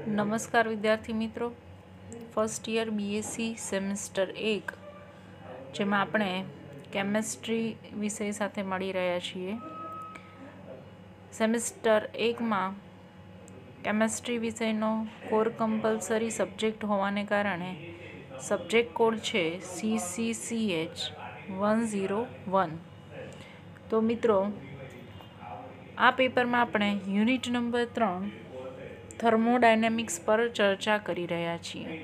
નમસ્કાર વિદ્યાર્થી મિત્રો, ફર્સ્ટ યર બીએસસી સેમેસ્ટર 1 જેમાં આપણે કેમેસ્ટ્રી વિષય સાથે મળી રહ્યા છીએ. સેમેસ્ટર 1માં કેમેસ્ટ્રી વિષયનો કોર કમ્પલસરી સબ્જેક્ટ હોવાને કારણે સબ્જેક્ટ કોડ છે CCCH 101. તો મિત્રો, આ પેપરમાં આપણે યુનિટ નંબર 3 થર્મોડાયનેમિક્સ પર ચર્ચા કરી રહ્યા છીએ.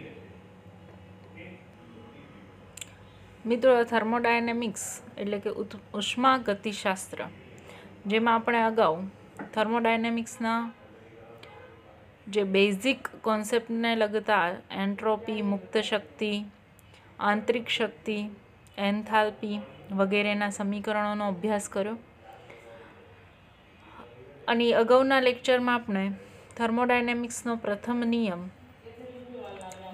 મિત્રો, થર્મોડાયનેમિક્સ એટલે કે ઉષ્મા ગતિશાસ્ત્ર, જેમાં આપણે અગાઉ થર્મોડાયનેમિક્સના જે બેઝિક કોન્સેપ્ટને લગતા એન્ટ્રોપી, મુક્ત શક્તિ, આંતરિક શક્તિ, એન્થાલ્પી વગેરેના સમીકરણોનો અભ્યાસ કર્યો. અને અગાઉના લેક્ચરમાં આપણે થર્મોડાયનેમિક્સનો પ્રથમ નિયમ,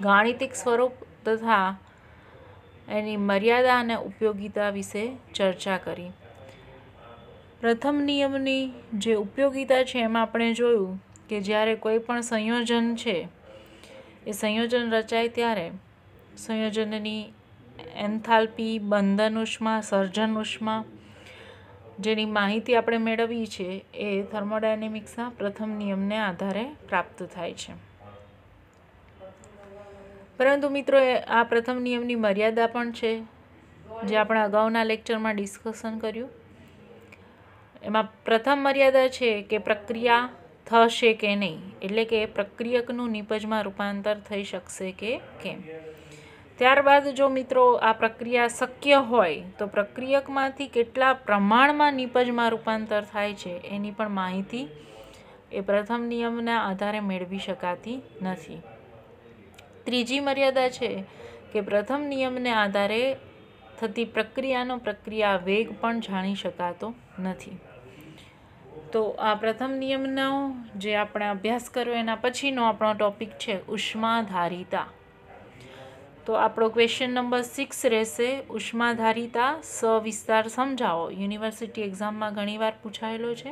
ગાણિતિક સ્વરૂપ તથા એની મર્યાદા અને ઉપયોગિતા વિશે ચર્ચા કરી. પ્રથમ નિયમની જે ઉપયોગિતા છે એમાં આપણે જોયું કે જ્યારે કોઈ પણ સંયોજન છે એ સંયોજન રચાય ત્યારે સંયોજનની એન્થાલ્પી, બંધન ઉષ્મા, સર્જન ઉષ્મા જેની માહિતી આપણે મેળવી છે એ થર્મોડાયનેમિક્સના પ્રથમ નિયમને આધારે પ્રાપ્ત થાય છે. પરંતુ મિત્રો, આ પ્રથમ નિયમની મર્યાદા પણ છે, જે આપણે અગાઉના લેક્ચરમાં ડિસ્કશન કર્યું. એમાં પ્રથમ મર્યાદા છે કે પ્રક્રિયા થશે કે નહીં, એટલે કે પ્રક્રિયકનું નિપજમાં રૂપાંતર થઈ શકશે કે કેમ. ત્યારબાદ જો મિત્રો આ પ્રક્રિયા શક્ય હોય તો પ્રક્રિયકમાંથી કેટલા પ્રમાણમાં નિપજમાં રૂપાંતર થાય છે એની પણ માહિતી એ પ્રથમ નિયમના આધારે મેળવી શકાતી નથી. ત્રીજી મર્યાદા છે કે પ્રથમ નિયમને આધારે થતી પ્રક્રિયાનો પ્રક્રિયા વેગ પણ જાણી શકાતો નથી. તો આ પ્રથમ નિયમનો જે આપણે અભ્યાસ કર્યો એના પછીનો આપણો ટોપિક છે ઉષ્માધારિતા. તો આપણો ક્વેશ્ચન નંબર 6 રહેશે, ઉષ્માધારિતા સવિસ્તાર સમજાવો. યુનિવર્સિટી એક્ઝામમાં ઘણીવાર પૂછાયેલો છે.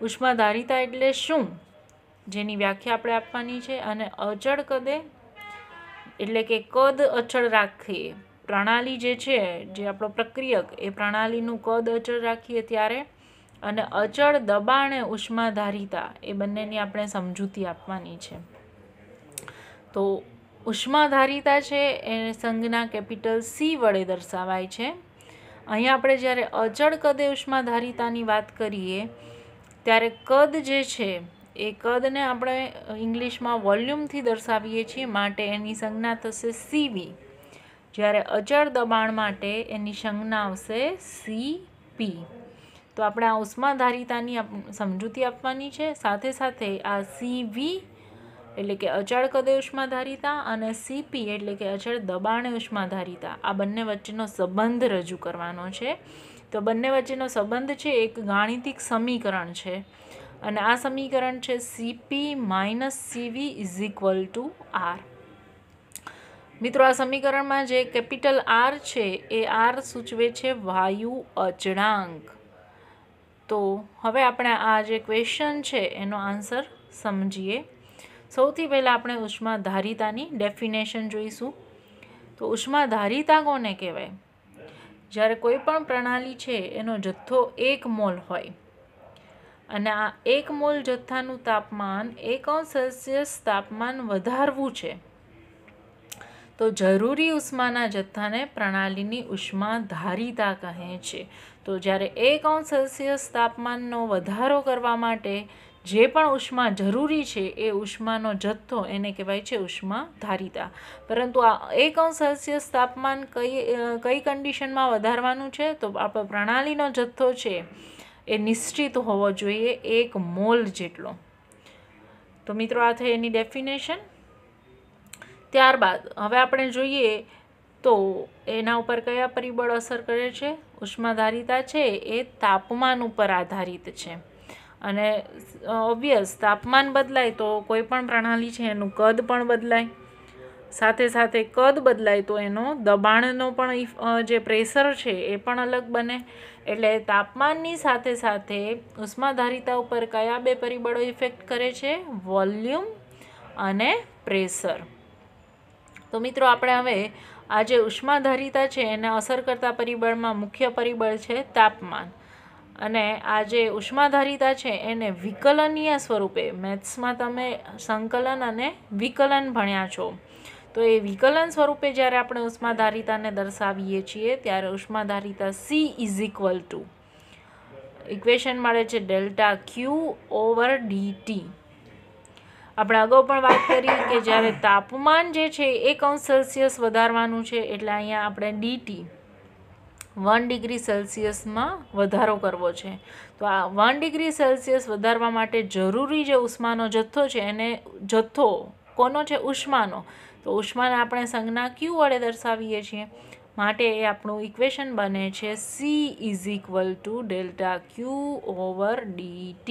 ઉષ્માધારિતા એટલે શું, જેની વ્યાખ્યા આપણે આપવાની છે. અને અચળ કદે એટલે કે કદ અચળ રાખીએ, પ્રણાલી જે છે, જે આપણો પ્રક્રિયક એ પ્રણાલીનું કદ અચળ રાખીએ ત્યારે, અને અચળ દબાણે ઉષ્માધારિતા એ બંનેની આપણે સમજૂતી આપવાની છે. તો ઉષ્માધારિતા છે એ સંજ્ઞા કેપિટલ C વડે દર્શાવાય છે. અહીંયા આપણે જ્યારે અચળ કદે ઉષ્માધારિતાની વાત કરીએ ત્યારે કદ જે છે એ કદને આપણે ઇંગ્લિશમાં વોલ્યુમથી દર્શાવીએ છીએ, માટે એની સંજ્ઞા થશે CV. જ્યારે અચળ દબાણ માટે એની સંજ્ઞા આવશે CP. તો આપણે આ ઉષ્માધારિતાની સમજૂતી આપવાની છે. સાથે સાથે આ CV એટલે કે અચળ કદે ઉષ્માધારિતા અને CP એટલે કે અચળ દબાણે ઉષ્માધારિતા, આ બંને વચ્ચેનો સંબંધ રજૂ કરવાનો છે. તો બંને વચ્ચેનો સંબંધ છે એક ગાણિતિક સમીકરણ છે, અને આ સમીકરણ છે CP - CV = R. મિત્રો, આ સમીકરણમાં જે કેપિટલ R છે એ R સૂચવે છે વાયુ અચળાંક. તો હવે આપણે આ જે ક્વેશ્ચન છે એનો આન્સર સમજીએ. સૌથી પહેલાં આપણે ઉષ્માધારિતાની ડેફિનેશન જોઈશું. તો ઉષ્માધારિતા કોને કહેવાય? જ્યારે કોઈ પણ પ્રણાલી છે એનો જથ્થો 1 મોલ હોય અને આ 1 મોલ જથ્થાનું તાપમાન 1°C તાપમાન વધારવું છે, તો જરૂરી ઉષ્માના જથ્થાને પ્રણાલીની ઉષ્માધારિતા કહે છે. તો જ્યારે 1°C તાપમાનનો વધારો કરવા માટે જે પણ ઉષ્મા જરૂરી છે એ ઉષ્માનો જથ્થો એને કહેવાય છે ઉષ્માધારિતા. પરંતુ આ 1°C તાપમાન કઈ કન્ડિશનમાં વધારવાનું છે? તો આપણો પ્રણાલીનો જથ્થો છે એ નિશ્ચિત હોવો જોઈએ 1 મોલ જેટલો. તો મિત્રો, આ થઈ એની ડેફિનેશન. ત્યારબાદ હવે આપણે જોઈએ તો એના ઉપર કયા પરિબળ અસર કરે છે. ઉષ્માધારિતા છે એ તાપમાન ઉપર આધારિત છે, અને ઓબ્વિયસ તાપમાન બદલાય તો કોઈ પણ પ્રણાલી છે એનું કદ પણ બદલાય. સાથે સાથે કદ બદલાય તો એનો દબાણનો પણ જે પ્રેશર છે એ પણ અલગ બને. એટલે તાપમાનની સાથે સાથે ઉષ્માધારિતા ઉપર કયા બે પરિબળો ઇફેક્ટ કરે છે? વોલ્યુમ અને પ્રેશર. તો મિત્રો આપણે હવે આ જે ઉષ્માધારિતા છે એને અસર કરતા પરિબળમાં મુખ્ય પરિબળ છે તાપમાન, અને આ જે ઉષ્માધારિતા છે એને વિકલનીય સ્વરૂપે, મેથ્સમાં તમે સંકલન અને વિકલન ભણ્યા છો, તો એ વિકલન સ્વરૂપે જ્યારે આપણે ઉષ્માધારિતાને દર્શાવીએ છીએ ત્યારે ઉષ્માધારિતા C is equal to equation મળે છે ડેલ્ટા ક્યુ ઓવર dt. આપણે અગાઉ પણ વાત કરી કે જ્યારે તાપમાન જે છે 1°C વધારવાનું છે એટલે અહીંયા આપણે dt 1°C વધારો કરવો છે. તો આ 1°C વધારવા માટે જરૂરી જે ઉષ્માનો જથ્થો છે એને જથ્થો કોનો છે? ઉષ્માનો. તો ઉષ્માને આપણે સંજ્ઞા Q વડે દર્શાવીએ છીએ, માટે એ આપણું ઇક્વેશન બને છે C is equal to delta Q over dt.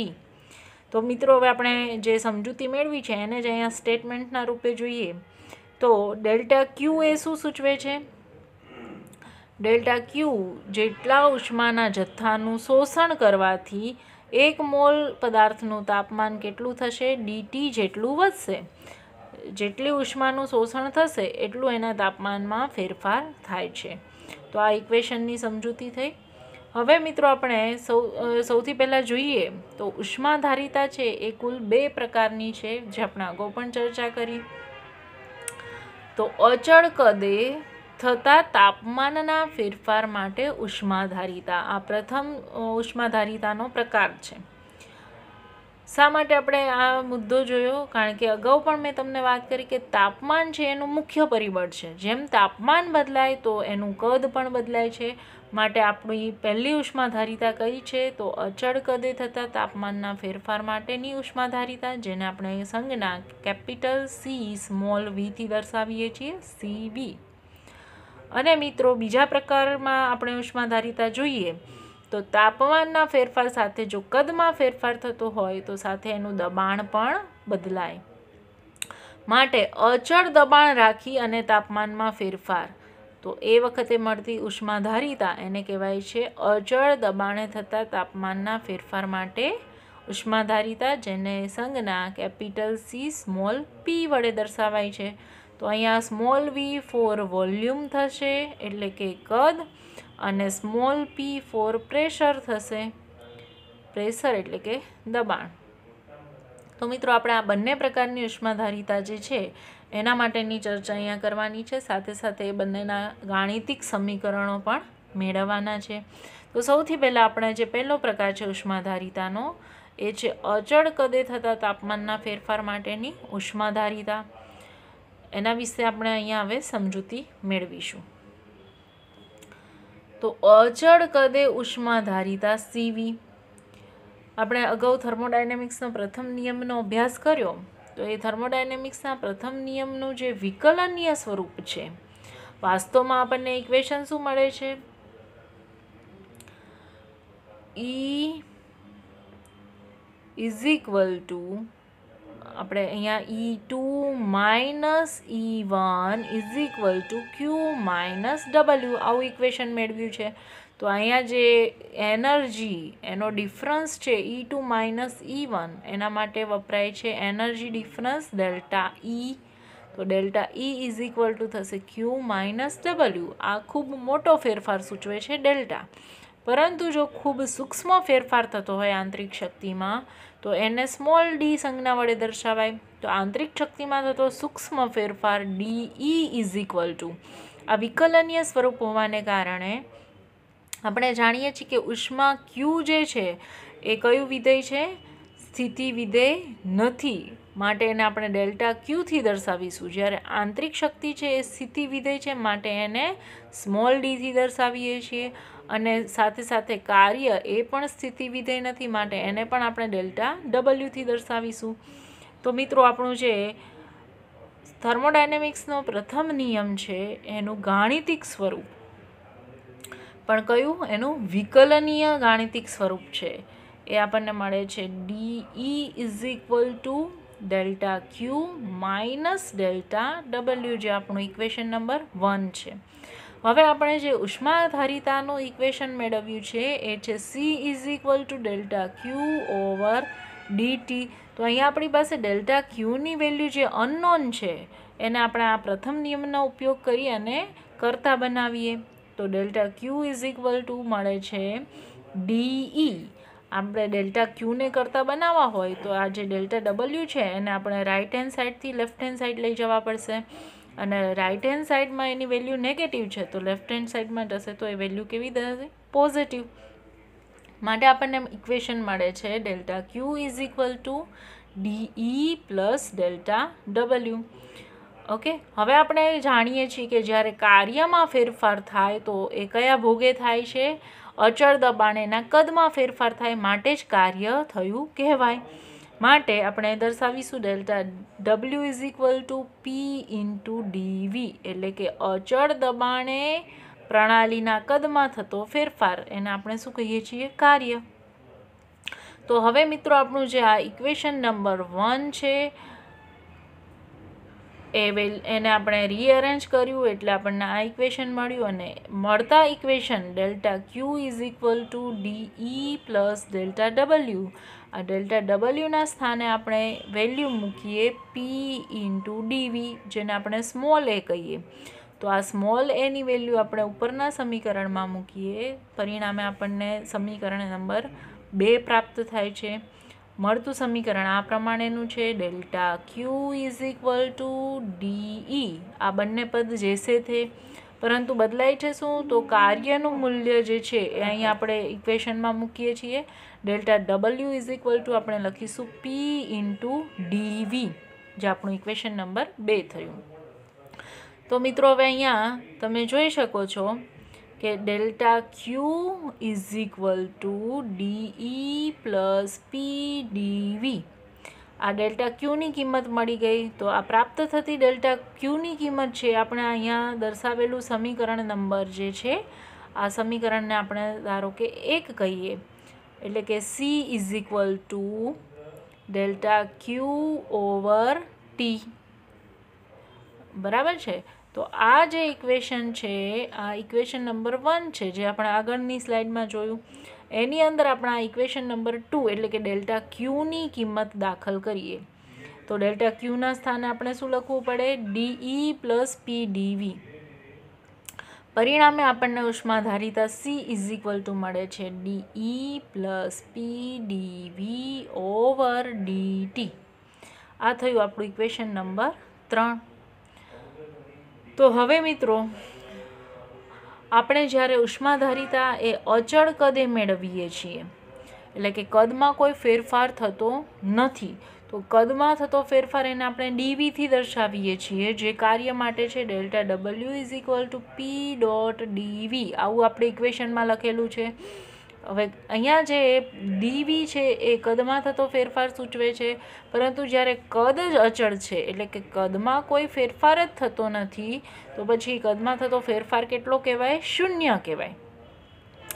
તો મિત્રો હવે આપણે જે સમજૂતી મેળવી છે એને જ અહીંયા સ્ટેટમેન્ટના રૂપે જોઈએ. તો ડેલ્ટા ક્યુ એ શું સૂચવે છે? ડેલ્ટા ક્યુ જેટલા ઉષ્માના જથ્થાનું શોષણ કરવાથી 1 મોલ પદાર્થનું તાપમાન કેટલું થશે? dt જેટલું વધશે. જેટલી ઉષ્માનું શોષણ થશે એટલું એના તાપમાનમાં ફેરફાર થાય છે. તો આ ઇક્વેશનની સમજૂતી થઈ. હવે મિત્રો આપણે સૌથી પહેલાં જોઈએ તો ઉષ્માધારિતા છે એ કુલ 2 પ્રકારની છે, જે આપણે અગાઉ પણ ચર્ચા કરી. તો અચળ કદે થતા તાપમાનના ફેરફાર માટે ઉષ્માધારિતા, આ પ્રથમ ઉષ્માધારિતાનો પ્રકાર છે. શા માટે આપણે આ મુદ્દો જોયો? કારણ કે અગાઉ પણ મેં તમને વાત કરી કે તાપમાન છે એનું મુખ્ય પરિબળ છે. જેમ તાપમાન બદલાય તો એનું કદ પણ બદલાય છે. માટે આપણી પહેલી ઉષ્માધારિતા કઈ છે? તો અચળ કદે થતા તાપમાનના ફેરફાર માટેની ઉષ્માધારિતા, જેને આપણે સંજ્ઞા કેપિટલ C સ્મોલ v થી દર્શાવીએ છીએ, CV. અને મિત્રો બીજા પ્રકારમાં આપણે ઉષ્માધારિતા જોઈએ તો તાપમાનના ફેરફાર સાથે જો કદમાં ફેરફાર થતો હોય તો સાથે એનું દબાણ પણ બદલાય. માટે અચળ દબાણ રાખી અને તાપમાનમાં ફેરફાર, તો એ વખતે મળતી ઉષ્માધારિતા એને કહેવાય છે અચળ દબાણે થતા તાપમાનના ફેરફાર માટે ઉષ્માધારિતા, જેને સંજ્ઞા કેપિટલ C સ્મોલ p વડે દર્શાવાય છે. તો અહીંયા સ્મોલ v ફોર વોલ્યુમ થશે એટલે કે કદ, અને સ્મોલ p ફોર પ્રેશર થશે, પ્રેશર એટલે કે દબાણ. તો મિત્રો આપણે આ બંને પ્રકારની ઉષ્માધારિતા જે છે એના માટેની ચર્ચા અહીંયા કરવાની છે. સાથે સાથે એ બંનેના ગાણિતિક સમીકરણો પણ મેળવવાના છે. તો સૌથી પહેલાં આપણે જે પહેલો પ્રકાર છે ઉષ્માધારિતાનો એ છે અચળ કદે થતા તાપમાનના ફેરફાર માટેની ઉષ્માધારિતા. એના વિશે આપણે અહીંયા હવે સમજૂતી મેળવીશું. તો અચળ કદે ઉષ્માધારિતા CV. આપણે અગાઉ થર્મોડાયનેમિક્સનો પ્રથમ નિયમનો અભ્યાસ કર્યો, તો એ થર્મોડાયનેમિક્સના પ્રથમ નિયમનું જે વિકલનીય સ્વરૂપ છે, વાસ્તવમાં આપણને ઇક્વેશન શું મળે છે? E ઇઝ ઇક્વલ ટુ આપણે અહીંયા E2 minus E1 is equal to Q minus W આવું ઇક્વેશન મેળવ્યું છે. તો અહીંયા જે એનર્જી એનો ડિફરન્સ છે E2 માઇનસ E1, એના માટે વપરાય છે એનર્જી ડિફરન્સ ડેલ્ટા E. તો delta E is equal to થશે Q માઇનસ W. આ ખૂબ મોટો ફેરફાર સૂચવે છે ડેલ્ટા. પરંતુ જો ખૂબ સૂક્ષ્મ ફેરફાર થતો હોય આંતરિક શક્તિમાં તો એને સ્મોલ ડી સંજ્ઞા વડે દર્શાવાય. તો આંતરિક શક્તિમાં થતો સૂક્ષ્મ ફેરફાર DE ઇઝ ઇક્વલ ટુ, આ વિકલનીય સ્વરૂપ હોવાને કારણે આપણે જાણીએ છીએ કે ઉષ્મા Q જે છે એ કયું વિધેય છે? સ્થિતિ વિધેય નથી, માટે એને આપણે ડેલ્ટા Qથી દર્શાવીશું. જ્યારે આંતરિક શક્તિ છે એ સ્થિતિ વિધેય છે, માટે એને સ્મોલ ડીથી દર્શાવીએ છીએ. અને સાથે સાથે કાર્ય એ પણ સ્થિતિ વિધેય નથી, માટે એને પણ આપણે ડેલ્ટા Wથી દર્શાવીશું. તો મિત્રો આપણું જે થર્મોડાયનેમિક્સનો પ્રથમ નિયમ છે એનું ગાણિતિક સ્વરૂપ પણ કયું? એનું વિકલનીય ગાણિતિક સ્વરૂપ છે. એ આપણને મળે છે DE is equal to delta Q minus delta W, જે આપણું ઇક્વેશન નંબર 1 છે. હવે આપણે જે ઉષ્માધારિતાનું ઇક્વેશન મેળવ્યું છે એ છે C is equal to delta Q over dt. તો અહીંયા આપણી પાસે ડેલ્ટા ક્યુની વેલ્યુ જે અનનોન છે એને આપણે આ પ્રથમ નિયમનો ઉપયોગ કરી અને કરતા બનાવીએ. તો delta Q is equal to મળે છે ડીઈ. આપણે ડેલ્ટા ક્યુને કરતા બનાવવા હોય તો આ જે ડેલ્ટા ડબલ્યુ છે એને આપણે રાઇટ હેન્ડ સાઇડથી લેફ્ટ હેન્ડ સાઇડ લઈ જવા પડશે, અને રાઇટ હેન્ડ સાઇડમાં એની વેલ્યુ નેગેટિવ છે તો લેફ્ટ હેન્ડ સાઇડમાં જશે તો એ વેલ્યુ કેવી થશે? પોઝિટિવ. માટે આપણને ઇક્વેશન મળે છે delta Q is equal to DE plus delta W. Okay, હવે આપણે જાણીએ છીએ કે જ્યારે કાર્યમાં ફેરફાર થાય તો એ કયા ભોગે થાય છે? અચળ દબાણેના કદમાં ફેરફાર થાય માટે જ કાર્ય થયું કહેવાય. માટે આપણે દર્શાવીશું delta W is equal to P into ડીવી, એટલે કે અચળ દબાણે પ્રણાલીના કદમાં થતો ફેરફાર, એને આપણે શું કહીએ છીએ? કાર્ય. તો હવે મિત્રો આપણું જે આ ઇક્વેશન નંબર 1 છે એને આપણે રીઅરેન્જ કર્યું એટલે આપણને આ ઇક્વેશન મળ્યું, અને મળતા equation delta Q is equal to DE plus delta W. આ ડેલ્ટા ડબલ્યુના સ્થાને આપણે વેલ્યુ મૂકીએ પી ઇન્ટુ ડીવી, જેને આપણે સ્મોલ એ કહીએ. તો આ સ્મોલ એની વેલ્યુ આપણે ઉપરના સમીકરણમાં મૂકીએ, પરિણામે આપણને સમીકરણ નંબર 2 પ્રાપ્ત થાય છે. મળતું સમીકરણ આ પ્રમાણેનું છે delta Q is equal to DE. આ બંને પદ જેસે થે, પરંતુ બદલાય છે શું? તો કાર્યનું મૂલ્ય જે છે એ અહીં આપણે ઇક્વેશનમાં મૂકીએ છીએ. Delta W is equal to આપણે લખીશું પી ઇન્ટુ ડીવી, જે આપણું ઇક્વેશન નંબર 2 થયું. તો મિત્રો હવે અહીંયા તમે જોઈ શકો છો કે delta Q is equal to DE plus પી ડીવી. આ ડેલ્ટા ક્યુની કિંમત મળી ગઈ. તો આ પ્રાપ્ત થતી ડેલ્ટા ક્યુની કિંમત છે આપણે અહીંયા દર્શાવેલું સમીકરણ નંબર જે છે, આ સમીકરણને આપણે ધારો કે 1 કહીએ, એટલે કે she is equal to delta Q over T. બરાબર છે. તો આ જે ઇક્વેશન છે આ ઇક્વેશન નંબર 1 છે, જે આપણે આગળની સ્લાઇડમાં જોયું. એની અંદર આપણે આ ઇક્વેશન નંબર 2 એટલે કે ડેલ્ટા ક્યુની કિંમત દાખલ કરીએ. તો ડેલ્ટા ક્યુના સ્થાને આપણે શું લખવું પડે? ડીઈ પ્લસ પી ડીવી. પરિણામે આપણને ઉષ્માધારિતા સી ઇઝ ઇક્વલ ટુ મળે છે ડીઈ પ્લસ પી ડીવી ઓવર ડીટી. આ થયું આપણું ઇક્વેશન નંબર 3. તો હવે મિત્રો આપણે જ્યારે ઉષ્માધારિતા એ અચળ કદે મેળવીએ છીએ, એટલે કે કદમાં કોઈ ફેરફાર થતો નથી, તો કદમાં થતો ફેરફાર એને આપણે ડીવીથી દર્શાવીએ છીએ, જે કાર્ય માટે છે delta W is equal to P dot ડીવી. આવું આપણે ઇક્વેશનમાં લખેલું છે. હવે અહીંયા જે ડીવી છે એ કદમાં થતો ફેરફાર સૂચવે છે, પરંતુ જ્યારે કદ જ અચળ છે એટલે કે કદમાં કોઈ ફેરફાર જ થતો નથી, તો પછી કદમાં થતો ફેરફાર કેટલો કહેવાય? શૂન્ય કહેવાય.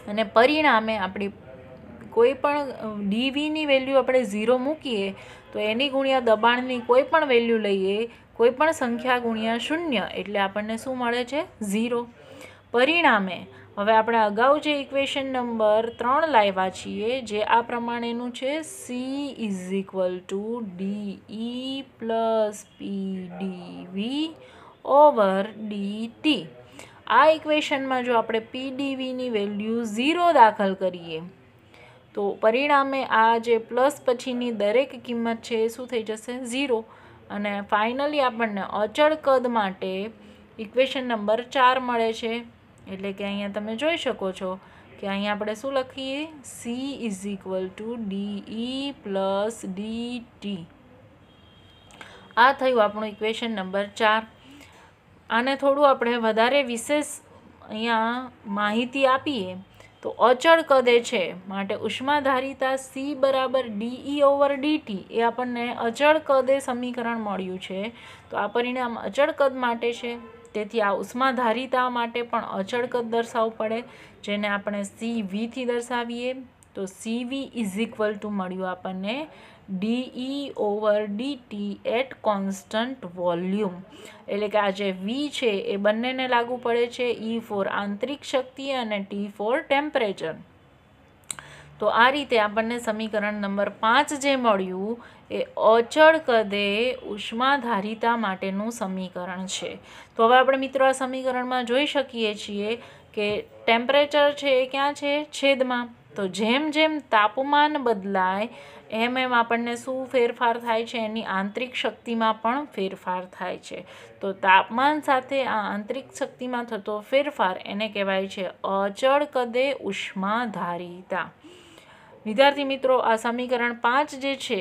અને પરિણામે આપણી કોઈ પણ ડીવીની વેલ્યુ આપણે 0 મૂકીએ તો એની ગુણ્યા દબાણની કોઈ પણ વેલ્યુ લઈએ, કોઈ પણ સંખ્યા ગુણ્યા 0, એટલે આપણને શું મળે છે? 0. પરિણામે હવે આપણે અગાઉ જે ઇક્વેશન નંબર 3 લાવ્યા છીએ, જે આ પ્રમાણેનું છે she is equal to DE plus P ડીવી over DT. આ ઇક્વેશનમાં જો આપણે પી ડીવીની વેલ્યુ 0 દાખલ કરીએ તો પરિણામે આ જે પ્લસ પછીની દરેક કિંમત છે એ શું થઈ જશે? 0. અને ફાઇનલી આપણને અચળ કદ માટે ઇક્વેશન નંબર 4 મળે છે. એટલે કે અહીંયા તમે જોઈ શકો છો કે અહીંયા આપણે શું લખીએ? She is equal to DE plus DT. આ થયું આપણું ઇક્વેશન નંબર 4. આને થોડું આપણે વધારે વિશેષ અહીંયા માહિતી આપીએ તો અચળ કદે છે માટે ઉષ્માધારિતા સી બરાબર ડીઈ ઓવર ડીટી એ આપણને અચળ કદે સમીકરણ મળ્યું છે. તો આ પરિણામ અચળ કદ માટે છે, તેથી આ ઉષ્માધારિતા માટે પણ અચળ કદ દર્શાવવું પડે, જેને આપણે સીવીથી દર્શાવીએ. તો સીવી ઇઝ ઇક્વલ ટુ મળ્યું આપણને D E over D T at constant volume. એટલે કે આ જે વી છે એ બંનેને લાગુ પડે છે, ઈ ફોર આંતરિક શક્તિ અને ટી ફોર ટેમ્પરેચર. તો આ રીતે આપણને સમીકરણ નંબર 5 જે મળ્યું એ અચળ કદે ઉષ્માધારિતા માટેનું સમીકરણ છે. તો હવે આપણે મિત્રો આ સમીકરણમાં જોઈ શકીએ છીએ કે ટેમ્પરેચર છે એ ક્યાં છે? છેદમાં. તો જેમ જેમ તાપમાન બદલાય એમ એમ આપણને શું ફેરફાર થાય છે? એની આંતરિક શક્તિમાં પણ ફેરફાર થાય છે. તો તાપમાન સાથે આ આંતરિક શક્તિમાં થતો ફેરફાર એને કહેવાય છે અચળ કદે ઉષ્માધારિતા. વિદ્યાર્થી મિત્રો, આ સમીકરણ 5 જે છે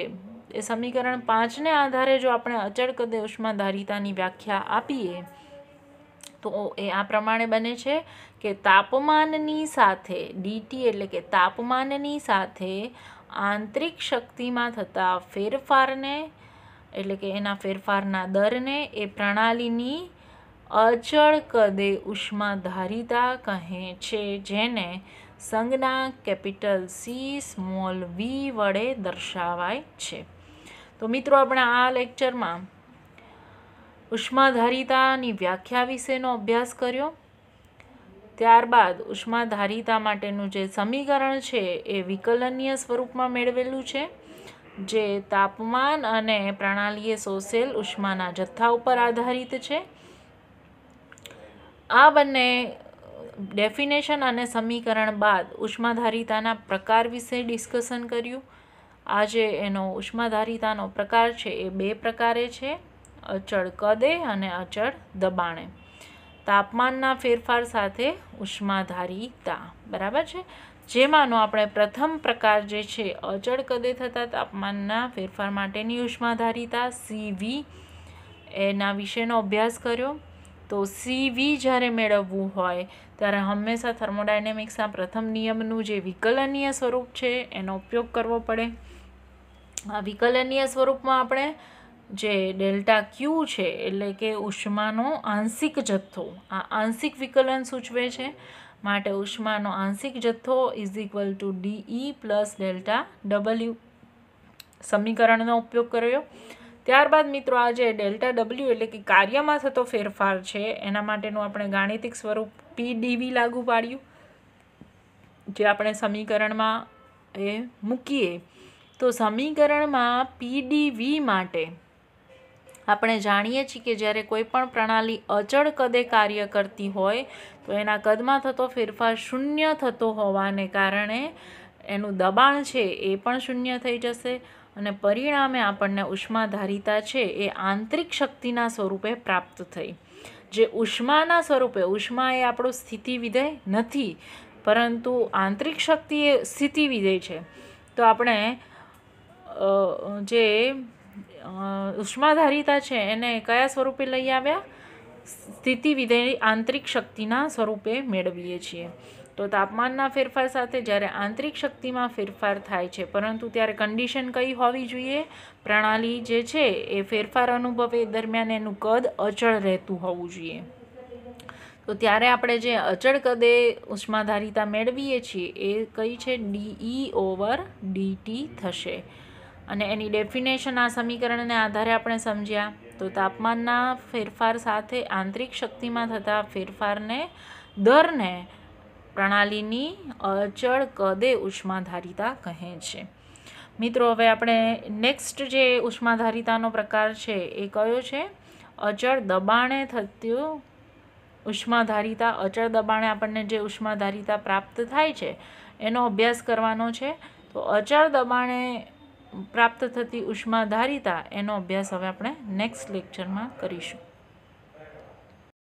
એ સમીકરણ 5ને આધારે જો આપણે અચળ કદે ઉષ્માધારિતાની વ્યાખ્યા આપીએ તો એ આ પ્રમાણે બને છે કે તાપમાનની સાથે dt એટલે કે તાપમાનની સાથે આંતરિક શક્તિમાં થતા ફેરફારને એટલે કે એના ફેરફારના દરને એ પ્રણાલીની અચળ કદે ઉષ્માધારિતા કહે છે, જેને સંજ્ઞા કેપિટલ C સ્મોલ v વડે દર્શાવાય છે. તો મિત્રો, આપણે આ લેક્ચરમાં ઉષ્માધારિતાની વ્યાખ્યા વિશેનો અભ્યાસ કર્યો. ત્યારબાદ ઉષ્માધારિતા માટેનું જે સમીકરણ છે એ વિકલનીય સ્વરૂપમાં મેળવેલું છે, જે તાપમાન અને પ્રણાલીએ શોષેલ ઉષ્માના જથ્થા ઉપર આધારિત છે. આ બંને ડેફિનેશન અને સમીકરણ બાદ ઉષ્માધારિતાના પ્રકાર વિશે ડિસ્કશન કર્યું. આજે એનો ઉષ્માધારિતાનો પ્રકાર છે એ 2 પ્રકારે છે, અચળ કદે અને અચળ દબાણે. તાપમાનના ફેરફાર સાથે ઉષ્માધારિતા, બરાબર છે. જેમાંનો આપણે પ્રથમ પ્રકાર જે છે અચળ કદે થતા તાપમાનના ફેરફાર માટેની ઉષ્માધારિતા CV એના વિશેનો અભ્યાસ કર્યો. તો CV જ્યારે મેળવવું હોય ત્યારે હંમેશા થર્મોડાયનેમિક્સના પ્રથમ નિયમનું જે વિકલનીય સ્વરૂપ છે એનો ઉપયોગ કરવો પડે. આ વિકલનીય સ્વરૂપમાં આપણે જે ડેલ્ટા Q છે એટલે કે ઉષ્માનો આંશિક જથ્થો, આ આંશિક વિકલન સૂચવે છે. માટે ઉષ્માનો આંશિક જથ્થો = dE + ડેલ્ટા W સમીકરણનો ઉપયોગ કર્યો. ત્યારબાદ મિત્રો, આ જે ડેલ્ટા W એટલે કે કાર્યમાં થતો ફેરફાર છે એના માટેનું આપણે ગાણિતિક સ્વરૂપ PdV લાગુ પાડ્યું, જે આપણે સમીકરણમાં એ મૂકીએ તો સમીકરણમાં PdV માટે આપણે જાણીએ છીએ કે જ્યારે કોઈ પણ પ્રણાલી અચળ કદે કાર્ય કરતી હોય તો એના કદમાં થતો ફેરફાર શૂન્ય થતો હોવાને કારણે એનું દબાણ છે એ પણ શૂન્ય થઈ જશે અને પરિણામે આપણને ઉષ્માધારિતા છે એ આંતરિક શક્તિના સ્વરૂપે પ્રાપ્ત થઈ. જે ઉષ્માના સ્વરૂપે, ઉષ્મા એ આપણું સ્થિતિ વિધેય નથી, પરંતુ આંતરિક શક્તિ એ સ્થિતિ વિધેય છે. તો આપણે જે ઉષ્માધારિતા છે એને કયા સ્વરૂપે લઈ આવ્યા? સ્થિતિ વિધેય આંતરિક શક્તિના સ્વરૂપે મેળવીએ છીએ. તો તાપમાનના ફેરફાર સાથે જ્યારે આંતરિક શક્તિમાં ફેરફાર થાય છે, પરંતુ ત્યારે કન્ડિશન કઈ હોવી જોઈએ? પ્રણાલી જે છે એ ફેરફાર અનુભવે દરમિયાન એનું કદ અચળ રહેતું હોવું જોઈએ. તો ત્યારે આપણે જે અચળ કદે ઉષ્માધારિતા મેળવીએ છીએ એ કઈ છે? dE/dt થશે. અને એની ડેફિનેશન આ સમીકરણને આધારે આપણે સમજ્યા. તો તાપમાનના ફેરફાર સાથે આંતરિક શક્તિમાં થતા ફેરફારને દરને પ્રણાલીની અચળ કદે ઉષ્માધારિતા કહે છે. મિત્રો, હવે આપણે નેક્સ્ટ જે ઉષ્માધારિતાનો પ્રકાર છે એ કયો છે? અચળ દબાણે થતું ઉષ્માધારિતા. અચળ દબાણે આપણને જે ઉષ્માધારિતા પ્રાપ્ત થાય છે એનો અભ્યાસ કરવાનો છે. તો અચળ દબાણે પ્રાપ્ત થતી ઉષ્માધારિતા એનો અભ્યાસ હવે આપણે નેક્સ્ટ લેક્ચરમાં કરીશું.